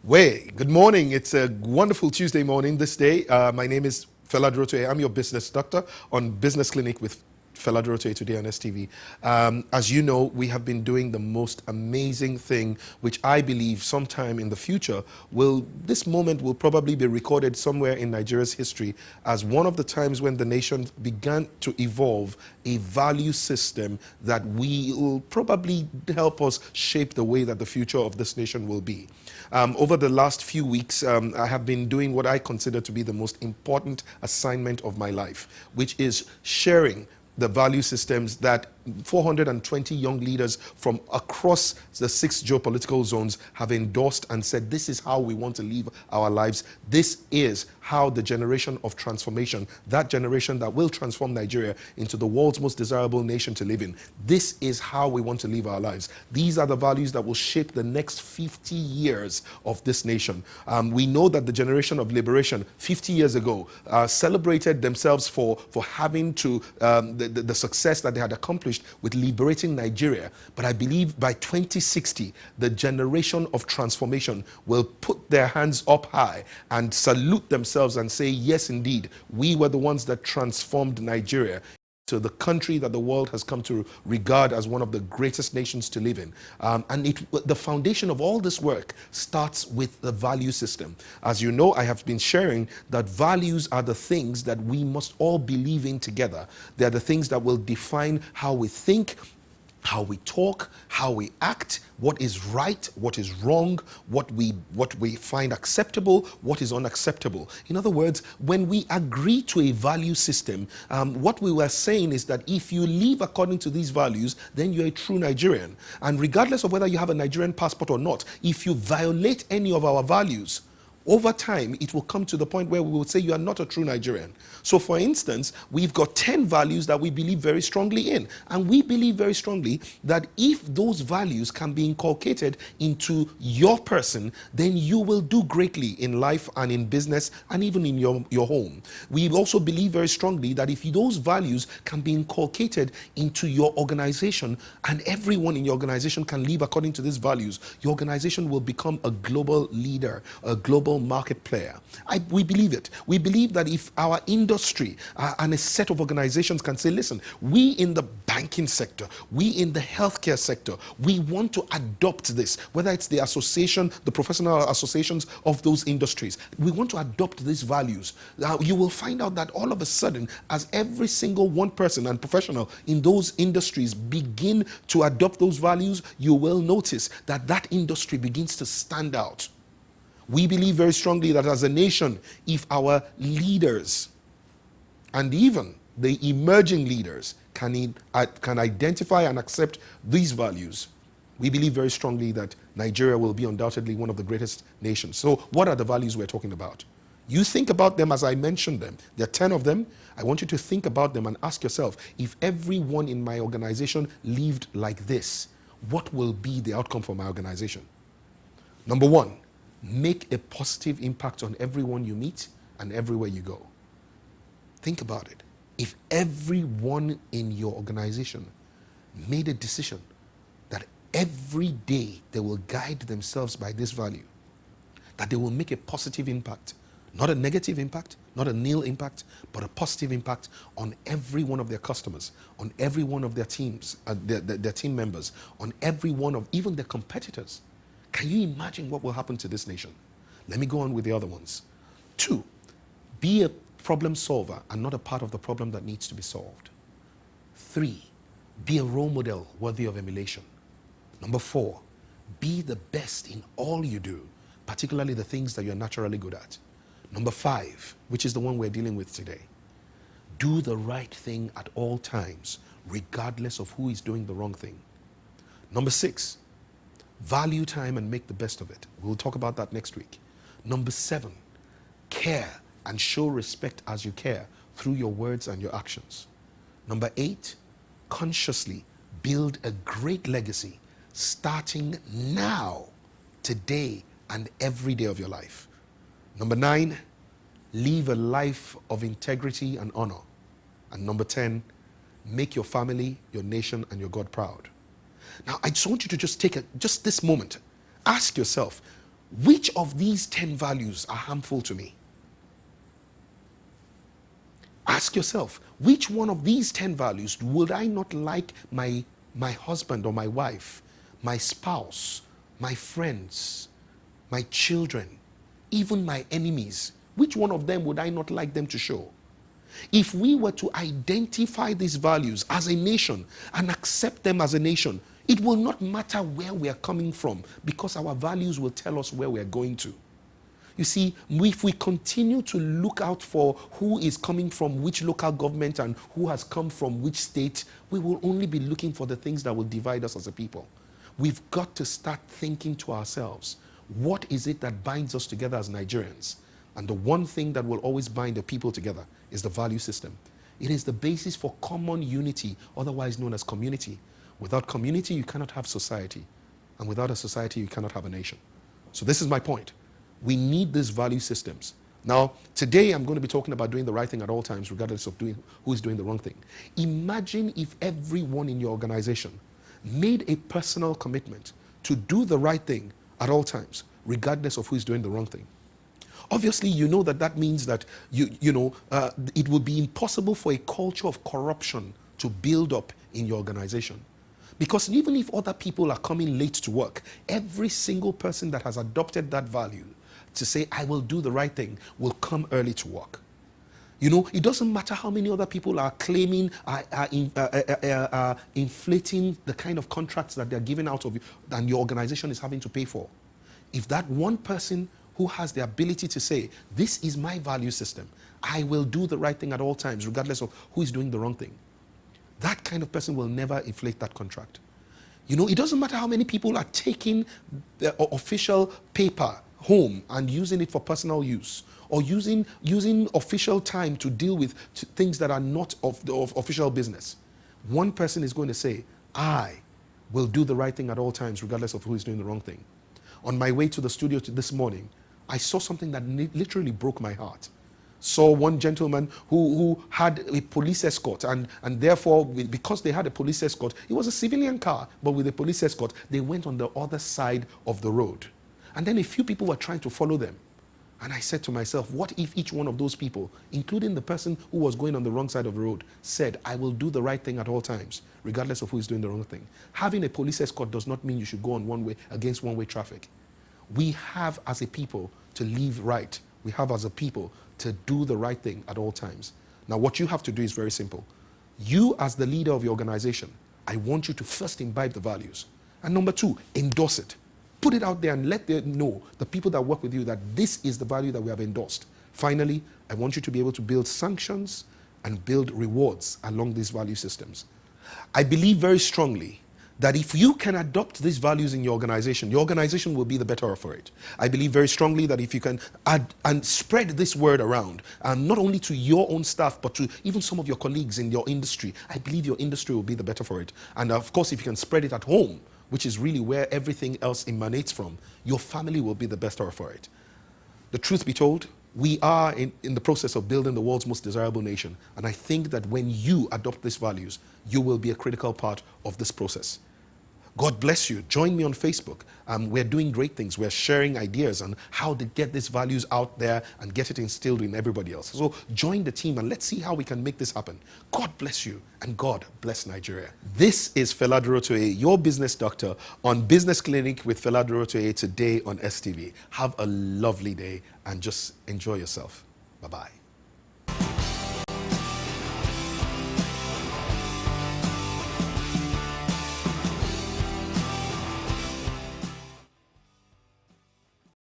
Good morning. It's a wonderful Tuesday morning this day. My name is Fela Durotoye. I'm your business doctor on Business Clinic with Fela Durotoye today on STV. As you know, we have been doing the most amazing thing, which I believe sometime in the future this moment will probably be recorded somewhere in Nigeria's history as one of the times when the nation began to evolve a value system that will probably help us shape the way that the future of this nation will be. Over the last few weeks, I have been doing what I consider to be the most important assignment of my life, which is sharing the value systems that 420 young leaders from across the 6 geopolitical zones have endorsed and said, this is how we want to live our lives. This is how the generation of transformation, that generation that will transform Nigeria into the world's most desirable nation to live in, this is how we want to live our lives. These are the values that will shape the next 50 years of this nation. We know that the generation of liberation 50 years ago celebrated themselves for having to the success that they had accomplished with liberating Nigeria. But I believe by 2060, the generation of transformation will put their hands up high and salute themselves and say, yes, indeed, we were the ones that transformed Nigeria to the country that the world has come to regard as one of the greatest nations to live in. The foundation of all this work starts with the value system. As you know, I have been sharing that values are the things that we must all believe in together. They are the things that will define how we think, how we talk, how we act, what is right, what is wrong, what we find acceptable, what is unacceptable. In other words, when we agree to a value system, what we were saying is that if you live according to these values, then you're a true Nigerian. And regardless of whether you have a Nigerian passport or not, if you violate any of our values, over time, it will come to the point where we will say you are not a true Nigerian. So for instance, we've got 10 values that we believe very strongly in. And we believe very strongly that if those values can be inculcated into your person, then you will do greatly in life and in business and even in your home. We also believe very strongly that if those values can be inculcated into your organization and everyone in your organization can live according to these values, your organization will become a global leader, a global market player. We believe it. We believe that if our industry and a set of organizations can say, listen, we in the banking sector, we in the healthcare sector, we want to adopt this, whether it's the association, the professional associations of those industries, we want to adopt these values. You will find out that all of a sudden, as every single one person and professional in those industries begin to adopt those values, you will notice that that industry begins to stand out. We believe very strongly that as a nation, if our leaders and even the emerging leaders can identify and accept these values, we believe very strongly that Nigeria will be undoubtedly one of the greatest nations. So what are the values we're talking about? You think about them as I mentioned them. There are 10 of them. I want you to think about them and ask yourself, if everyone in my organization lived like this, what will be the outcome for my organization? Number 1, make a positive impact on everyone you meet and everywhere you go. Think about it. If everyone in your organization made a decision that every day they will guide themselves by this value, that they will make a positive impact, not a negative impact, not a nil impact, but a positive impact on every one of their customers, on every one of their teams, their team members, on every one of even their competitors. Can you imagine what will happen to this nation? Let me go on with the other ones. 2, be a problem solver and not a part of the problem that needs to be solved. 3, be a role model worthy of emulation. Number 4, be the best in all you do, particularly the things that you're naturally good at. Number 5, which is the one we're dealing with today, do the right thing at all times, regardless of who is doing the wrong thing. Number 6, value time and make the best of it. We'll talk about that next week. Number 7, care and show respect as you care through your words and your actions. Number 8, consciously build a great legacy starting now, today, and every day of your life. Number 9, live a life of integrity and honor. And number 10, make your family, your nation, and your God proud. Now, I just want you to just take just this moment. Ask yourself, Which of these 10 values are harmful to me? Ask yourself, which one of these 10 values would I not like my husband or my wife, my spouse, my friends, my children, even my enemies? Which one of them would I not like them to show? If we were to identify these values as a nation and accept them as a nation, it will not matter where we are coming from, because our values will tell us where we are going to. You see, if we continue to look out for who is coming from which local government and who has come from which state, we will only be looking for the things that will divide us as a people. We've got to start thinking to ourselves, what is it that binds us together as Nigerians? And the one thing that will always bind the people together is the value system. It is the basis for common unity, otherwise known as community. Without community, you cannot have society. And without a society, you cannot have a nation. So this is my point. We need these value systems. Now, today I'm going to be talking about doing the right thing at all times, regardless of who is doing the wrong thing. Imagine if everyone in your organization made a personal commitment to do the right thing at all times, regardless of who is doing the wrong thing. Obviously, you know that means that it would be impossible for a culture of corruption to build up in your organization. Because even if other people are coming late to work, every single person that has adopted that value to say, I will do the right thing, will come early to work. You know, it doesn't matter how many other people are claiming, are inflating the kind of contracts that they're giving out of you, and your organization is having to pay for. If that one person who has the ability to say, this is my value system, I will do the right thing at all times, regardless of who is doing the wrong thing, that kind of person will never inflate that contract. You know, it doesn't matter how many people are taking the official paper home and using it for personal use, or using official time to deal with things that are not of official business. One person is going to say, I will do the right thing at all times, regardless of who is doing the wrong thing. On my way to the studio this morning, I saw something that literally broke my heart. Saw one gentleman who had a police escort, and therefore, because they had a police escort, it was a civilian car, but with a police escort, they went on the other side of the road. And then a few people were trying to follow them. And I said to myself, what if each one of those people, including the person who was going on the wrong side of the road, said, I will do the right thing at all times, regardless of who is doing the wrong thing? Having a police escort does not mean you should go on against one-way traffic. We have as a people to live right. We have as a people to do the right thing at all times. Now, what you have to do is very simple. You, as the leader of your organization, I want you to first imbibe the values. And number two, endorse it. Put it out there and let them know, the people that work with you, that this is the value that we have endorsed. Finally, I want you to be able to build sanctions and build rewards along these value systems. I believe very strongly that if you can adopt these values in your organization will be the better off for it. I believe very strongly that if you can add and spread this word around, not only to your own staff, but to even some of your colleagues in your industry, I believe your industry will be the better for it. And of course, if you can spread it at home, which is really where everything else emanates from, your family will be the better off for it. The truth be told, we are in the process of building the world's most desirable nation. And I think that when you adopt these values, you will be a critical part of this process. God bless you. Join me on Facebook. We're doing great things. We're sharing ideas on how to get these values out there and get it instilled in everybody else. So join the team and let's see how we can make this happen. God bless you and God bless Nigeria. This is Fela Durotoye, your business doctor, on Business Clinic with Fela Durotoye today on STV. Have a lovely day and just enjoy yourself. Bye-bye.